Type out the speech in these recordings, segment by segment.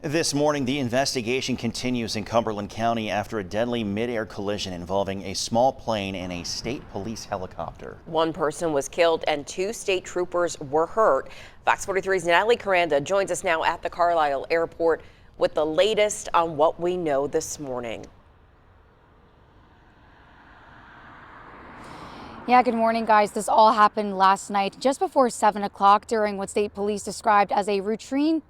This morning, the investigation continues in Cumberland County after a deadly midair collision involving a small plane and a state police helicopter. One person was killed and 2 state troopers were hurt. Fox 43's Natalie Caranda joins us now at the Carlisle Airport with the latest on what we know this morning. Yeah, good morning, guys. This all happened last night just before 7 o'clock during what state police described as a routine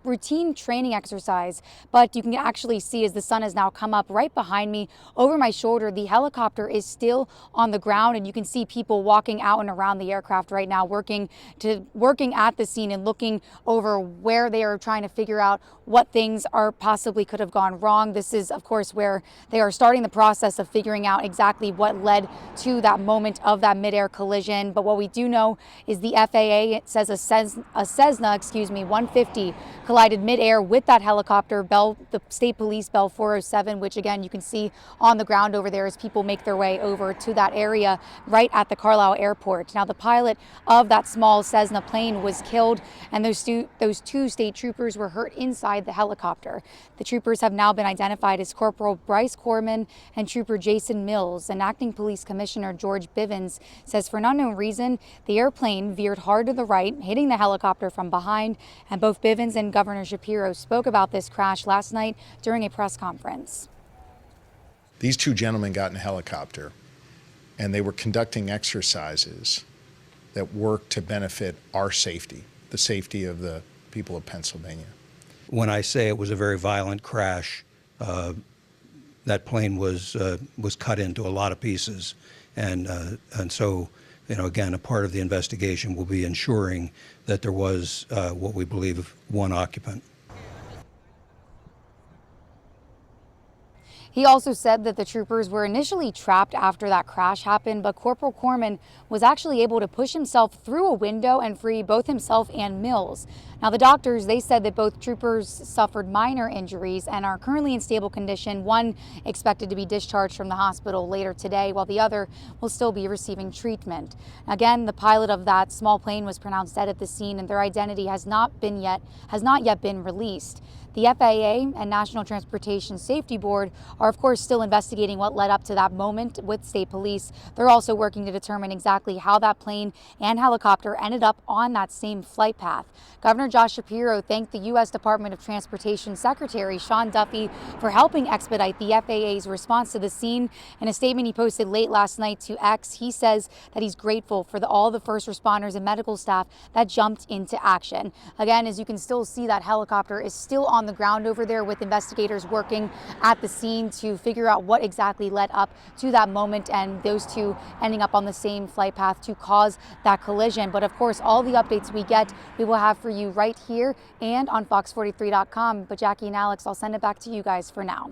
training exercise. But you can actually see as the sun has now come up right behind me over my shoulder, the helicopter is still on the ground, and you can see people walking out and around the aircraft right now working at the scene and looking over where they are trying to figure out what things are possibly could have gone wrong. This is, of course, where they are starting the process of figuring out exactly what led to that moment of that midair collision. But what we do know is the FAA, it says a Cessna 150 collided midair with that helicopter, the state police Bell 407, which again you can see on the ground over there as people make their way over to that area right at the Carlisle Airport. Now the pilot of that small Cessna plane was killed, and those two state troopers were hurt inside the helicopter. The troopers have now been identified as Corporal Bryce Corman and Trooper Jason Mills. And Acting Police Commissioner George Bivens says for an unknown reason, the airplane veered hard to the right, hitting the helicopter from behind. And both Bivens and Governor Shapiro spoke about this crash last night during a press conference. These two gentlemen got in a helicopter and they were conducting exercises that work to benefit our safety, the safety of the people of Pennsylvania. When I say it was a very violent crash, that plane was cut into a lot of pieces, and so, you know, again, a part of the investigation will be ensuring that there was what we believe one occupant. He also said that the troopers were initially trapped after that crash happened, but Corporal Corman was actually able to push himself through a window and free both himself and Mills. Now the doctors, they said that both troopers suffered minor injuries and are currently in stable condition. One expected to be discharged from the hospital later today, while the other will still be receiving treatment. Again, the pilot of that small plane was pronounced dead at the scene, and their identity has not yet been released. The FAA and National Transportation Safety Board are, of course, still investigating what led up to that moment with state police. They're also working to determine exactly how that plane and helicopter ended up on that same flight path. Governor Josh Shapiro thanked the U.S. Department of Transportation Secretary Sean Duffy for helping expedite the FAA's response to the scene. In a statement he posted late last night to X, he says that he's grateful for all the first responders and medical staff that jumped into action. Again, as you can still see, that helicopter is still on the ground over there with investigators working at the scene to figure out what exactly led up to that moment and those two ending up on the same flight path to cause that collision. But of course, all the updates we get, we will have for you right here and on fox43.com. But Jackie and Alex, I'll send it back to you guys for now.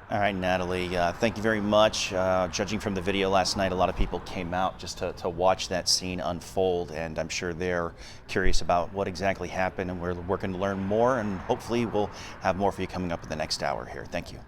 All right, Natalie, thank you very much. Judging from the video last night, a lot of people came out just to watch that scene unfold, and I'm sure they're curious about what exactly happened, and we're working to learn more, and hopefully we'll have more for you coming up in the next hour here. Thank you.